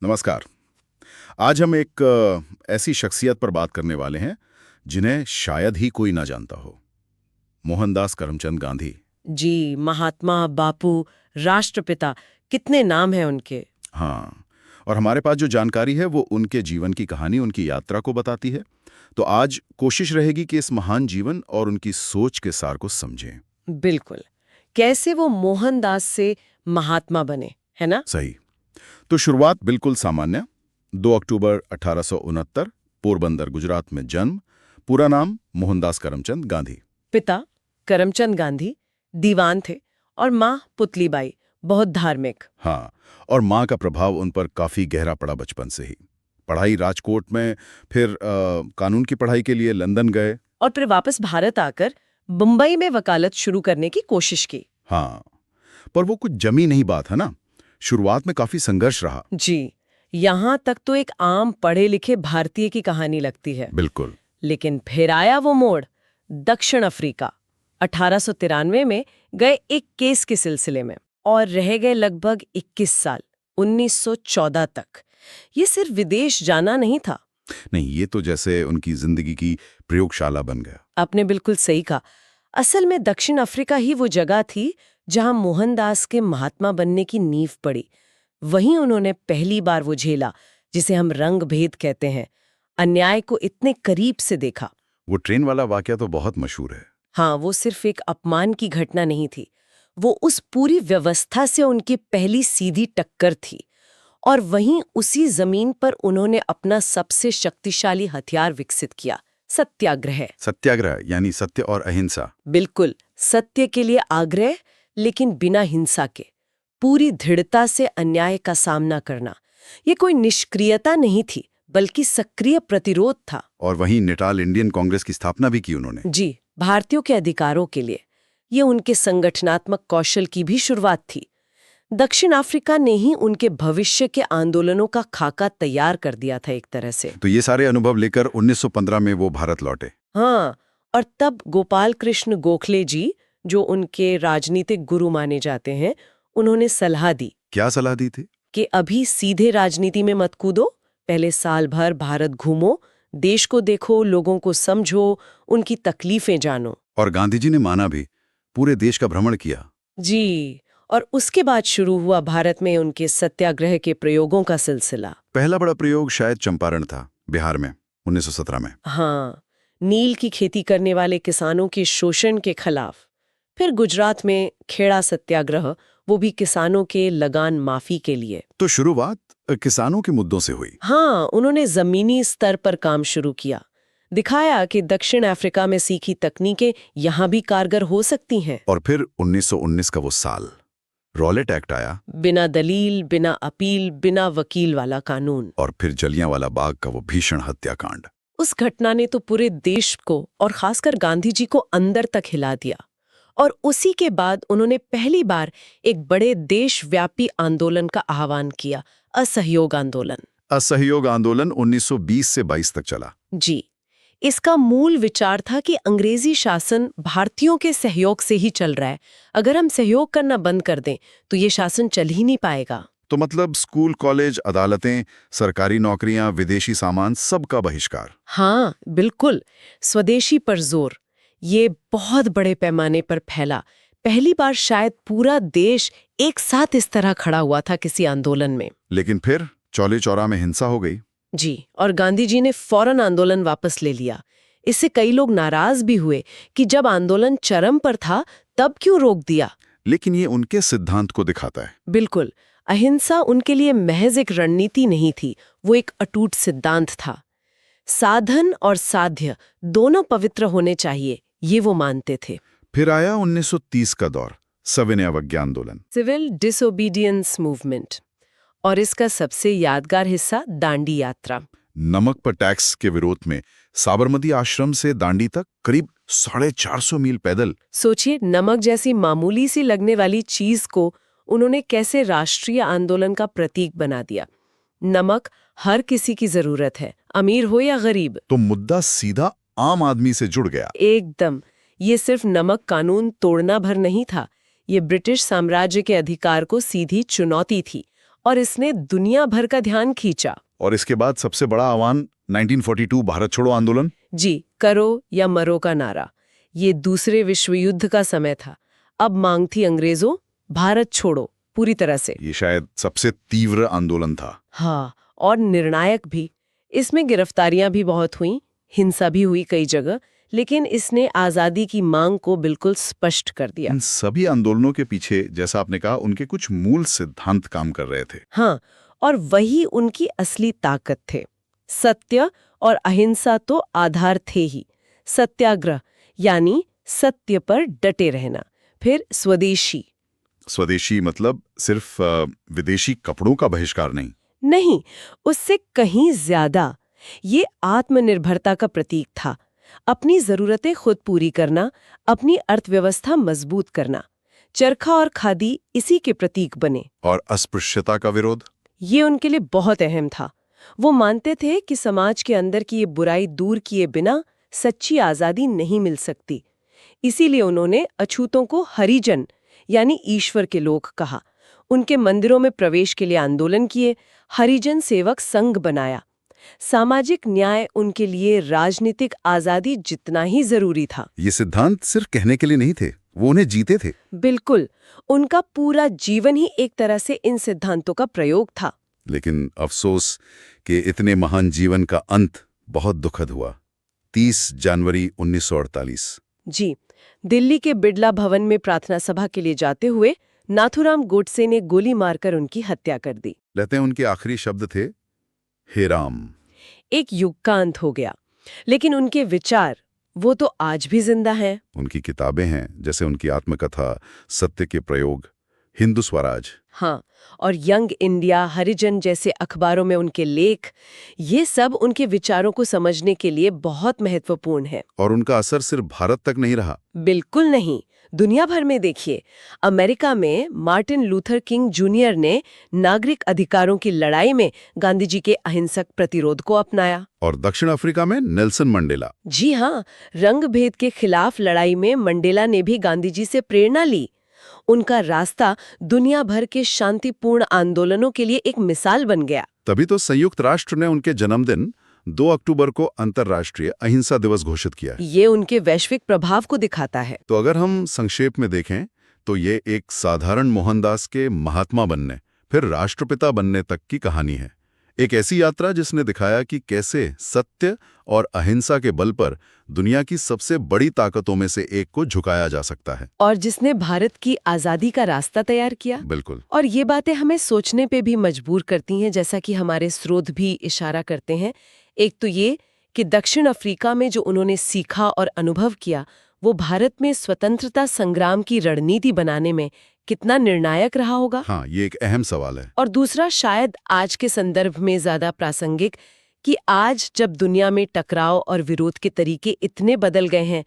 नमस्कार। आज हम एक ऐसी शख्सियत पर बात करने वाले हैं जिन्हें शायद ही कोई ना जानता हो। मोहनदास करमचंद गांधी। जी, महात्मा, बापू, राष्ट्रपिता, कितने नाम हैं उनके। हाँ, और हमारे पास जो जानकारी है वो उनके जीवन की कहानी, उनकी यात्रा को बताती है। तो आज कोशिश रहेगी कि इस महान जीवन और उनकी सोच के सार को समझें। बिल्कुल। कैसे वो मोहनदास से महात्मा बने, है ना? सही। तो शुरुआत बिल्कुल सामान्य। 2 अक्टूबर 1869, पोरबंदर, गुजरात में जन्म। पूरा नाम मोहनदास करमचंद गांधी। पिता करमचंद गांधी दीवान थे और माँ पुतलीबाई बहुत धार्मिक। हाँ, और माँ का प्रभाव उन पर काफ़ी गहरा पड़ा बचपन से ही। पढ़ाई राजकोट में, फिर कानून की पढ़ाई के लिए लंदन गए। और फिर वापस भारत आकर मुंबई में वकालत शुरू करने की कोशिश की। हाँ, पर वो कुछ जमी नहीं बात है ना। शुरुआत में काफ़ी संघर्ष रहा। जी, यहाँ तक तो एक आम पढ़े लिखे भारतीय की कहानी लगती है। बिल्कुल। लेकिन फिर आया वो मोड़। दक्षिण अफ्रीका 1893 में गए एक केस के सिलसिले में और रह गए लगभग 21 साल, 1914 तक। ये सिर्फ विदेश जाना नहीं था। नहीं, ये तो जैसे उनकी जिंदगी की प्रयोगशाला बन गया। आपने बिल्कुल सही कहा। असल में दक्षिण अफ्रीका ही वो जगह थी जहां मोहनदास के महात्मा बनने की नींव पड़ी। वहीं उन्होंने पहली बार वो झेला जिसे हम रंग भेद कहते हैं, अन्याय को इतने करीब से देखा। वो ट्रेन वाला वाकया तो बहुत मशहूर है। हाँ, वो सिर्फ एक अपमान की घटना नहीं थी, वो उस पूरी व्यवस्था से उनकी पहली सीधी टक्कर थी। और वहीं उसी जमीन पर उन्होंने अपना सबसे शक्तिशाली हथियार विकसित किया, सत्याग्रह। सत्याग्रह यानी सत्य और अहिंसा। बिल्कुल, सत्य के लिए आग्रह, लेकिन बिना हिंसा के, पूरी दृढ़ता से अन्याय का सामना करना। ये कोई निष्क्रियता नहीं थी, बल्कि सक्रिय प्रतिरोध था। और वहीं नेटाल इंडियन कांग्रेस की स्थापना भी की उन्होंने। जी, भारतीयों के अधिकारों के लिए। ये उनके संगठनात्मक कौशल की भी शुरुआत थी। दक्षिण अफ्रीका ने ही उनके भविष्य के आंदोलनों का खाका तैयार कर दिया था एक तरह से। तो ये सारे अनुभव लेकर 1915 में वो भारत लौटे। हाँ, और तब गोपाल कृष्ण गोखले जी, जो उनके राजनीतिक गुरु माने जाते हैं, उन्होंने सलाह दी। क्या सलाह दी थी? कि अभी सीधे राजनीति में मत कूदो, पहले साल भर भारत घूमो, देश को देखो, लोगों को समझो, उनकी तकलीफें जानो। और गांधी जी ने माना भी, पूरे देश का भ्रमण किया। जी, और उसके बाद शुरू हुआ भारत में उनके सत्याग्रह के प्रयोगों का सिलसिला। पहला बड़ा प्रयोग शायद चंपारण था, बिहार में, 1917 में। हाँ, नील की खेती करने वाले किसानों के शोषण के खिलाफ। फिर गुजरात में खेड़ा सत्याग्रह, वो भी किसानों के लगान माफी के लिए। तो शुरुआत किसानों के मुद्दों से हुई। हाँ, उन्होंने जमीनी स्तर पर काम शुरू किया, दिखाया कि दक्षिण अफ्रीका में सीखी तकनीकें यहाँ भी कारगर हो सकती हैं। और फिर 1919 का वो साल, रॉलेट एक्ट आया। बिना दलील, बिना अपील, बिना वकील वाला कानून। और फिर जलियांवाला बाग का वो भीषण हत्याकांड। उस घटना ने तो पूरे देश को और खासकर गांधी जी को अंदर तक हिला दिया। और उसी के बाद उन्होंने पहली बार एक बड़े देशव्यापी आंदोलन का आह्वान किया, असहयोग आंदोलन। असहयोग आंदोलन 1920 से 22 तक चला। जी, इसका मूल विचार था कि अंग्रेजी शासन भारतीयों के सहयोग से ही चल रहा है। अगर हम सहयोग करना बंद कर दें तो ये शासन चल ही नहीं पाएगा। तो मतलब स्कूल, कॉलेज, अदालतें, सरकारी नौकरियां, विदेशी सामान, सबका बहिष्कार। हाँ, बिल्कुल। स्वदेशी पर जोर, ये बहुत बड़े पैमाने पर फैला। पहली बार शायद पूरा देश एक साथ इस तरह खड़ा हुआ था किसी आंदोलन में। लेकिन फिर चौले चौरा में हिंसा हो गई। जी, और गांधी जी ने फौरन आंदोलन वापस ले लिया। इससे कई लोग नाराज भी हुए कि जब आंदोलन चरम पर था तब क्यों रोक दिया। लेकिन ये उनके सिद्धांत को दिखाता है। बिल्कुल, अहिंसा उनके लिए महज एक रणनीति नहीं थी, वो एक अटूट सिद्धांत था। साधन और साध्य दोनों पवित्र होने चाहिए, ये वो मानते थे। फिर आया 1930 का दौर, सविनय अवज्ञा आंदोलन। Civil disobedience movement. और इसका सबसे यादगार हिस्सा दांडी यात्रा। नमक पर टैक्स के विरोध में साबरमती आश्रम से दांडी तक करीब 450 मील पैदल। सोचिए, नमक जैसी मामूली सी लगने वाली चीज को उन्होंने कैसे राष्ट्रीय आंदोलन का प्रतीक बना दिया। नमक हर किसी की जरूरत है, अमीर हो या गरीब। तो मुद्दा सीधा आम आदमी से जुड़ गया। एकदम। ये सिर्फ नमक कानून तोड़ना भर नहीं था, ये ब्रिटिश साम्राज्य के अधिकार को सीधी चुनौती थी। और इसने दुनिया भर का ध्यान खींचा। और इसके बाद सबसे बड़ा आह्वान 1942 भारत छोड़ो आंदोलन। जी, करो या मरो का नारा। ये दूसरे विश्व युद्ध का समय था। अब मांग थी अंग्रेजों, भारत छोड़ो पूरी तरह से। ये शायद सबसे तीव्र आंदोलन था। हाँ, और निर्णायक भी। इसमें गिरफ्तारियां भी बहुत हुईं, हिंसा भी हुई कई जगह, लेकिन इसने आजादी की मांग को बिल्कुल स्पष्ट कर दिया। इन सभी आंदोलनों के पीछे, जैसा आपने कहा, उनके कुछ मूल सिद्धांत काम कर रहे थे। हाँ, और वही उनकी असली ताकत थे। सत्य और अहिंसा तो आधार थे ही। सत्याग्रह यानी सत्य पर डटे रहना। फिर स्वदेशी। स्वदेशी मतलब सिर्फ विदेशी कपड़ों का बहिष्कार नहीं। नहीं, उससे कहीं ज्यादा। ये आत्मनिर्भरता का प्रतीक था। अपनी जरूरतें खुद पूरी करना, अपनी अर्थव्यवस्था मजबूत करना। चरखा और खादी इसी के प्रतीक बने। और अस्पृश्यता का विरोध? ये उनके लिए बहुत अहम था। वो मानते थे कि समाज के अंदर की ये बुराई दूर किए बिना सच्ची आजादी नहीं मिल सकती। इसीलिए उन्होंने अछूतों को हरिजन यानी ईश्वर के लोग कहा। उनके मंदिरों में प्रवेश के लिए आंदोलन किए, हरिजन सेवक संघ बनाया। सामाजिक न्याय उनके लिए राजनीतिक आजादी जितना ही जरूरी था। ये सिद्धांत सिर्फ कहने के लिए नहीं थे, वो उन्हें जीते थे। बिल्कुल, उनका पूरा जीवन ही एक तरह से इन सिद्धांतों का प्रयोग था। लेकिन अफसोस कि इतने महान जीवन का अंत बहुत दुखद हुआ। 30 जनवरी 1948। जी, दिल्ली के बिड़ला भवन में प्रार्थना सभा के लिए जाते हुए नाथूराम गोडसे ने गोली मारकर उनकी हत्या कर दी। कहते हैं उनके आखिरी शब्द थे, हे राम। एक युग का अंत हो गया, लेकिन उनके विचार वो तो आज भी जिंदा हैं। उनकी किताबें हैं, जैसे उनकी आत्मकथा सत्य के प्रयोग, हिंदू स्वराज। हाँ, और यंग इंडिया, हरिजन जैसे अखबारों में उनके लेख, ये सब उनके विचारों को समझने के लिए बहुत महत्वपूर्ण है। और उनका असर सिर्फ भारत तक नहीं रहा। बिल्कुल नहीं, दुनिया भर में देखिए। अमेरिका में मार्टिन लूथर किंग जूनियर ने नागरिक अधिकारों की लड़ाई में गांधी जी के अहिंसक प्रतिरोध को अपनाया। और दक्षिण अफ्रीका में नेल्सन मंडेला। जी हाँ, रंग भेद के खिलाफ लड़ाई में मंडेला ने भी गांधी जी से प्रेरणा ली। उनका रास्ता दुनिया भर के शांतिपूर्ण आंदोलनों के लिए एक मिसाल बन गया। तभी तो संयुक्त राष्ट्र ने उनके जन्मदिन 2 अक्टूबर को अंतर्राष्ट्रीय अहिंसा दिवस घोषित किया है। ये उनके वैश्विक प्रभाव को दिखाता है। तो अगर हम संक्षेप में देखें तो ये एक साधारण मोहनदास के महात्मा बनने, फिर राष्ट्रपिता बनने तक की कहानी है। एक ऐसी यात्रा जिसने दिखाया कि कैसे सत्य और अहिंसा के बल पर दुनिया की सबसे बड़ी ताकतों में से एक को झुकाया जा सकता है। और जिसने भारत की आजादी का रास्ता तैयार किया। बिल्कुल। और ये बातें हमें सोचने पे भी मजबूर करती हैं, जैसा कि हमारे स्रोत भी इशारा करते हैं। एक तो ये कि दक्षिण अफ्रीका में जो उन्होंने सीखा और अनुभव किया, वो भारत में स्वतंत्रता संग्राम की रणनीति बनाने में कितना निर्णायक रहा होगा। हाँ, ये एक अहम सवाल है। और दूसरा, शायद आज के संदर्भ में ज्यादा प्रासंगिक, कि आज जब दुनिया में टकराव और विरोध के तरीके इतने बदल गए हैं,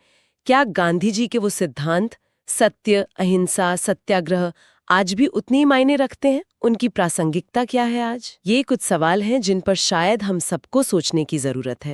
क्या गांधी जी के वो सिद्धांत सत्य, अहिंसा, सत्याग्रह आज भी उतनी ही मायने रखते हैं? उनकी प्रासंगिकता क्या है आज? ये कुछ सवाल हैं जिन पर शायद हम सबको सोचने की जरूरत है।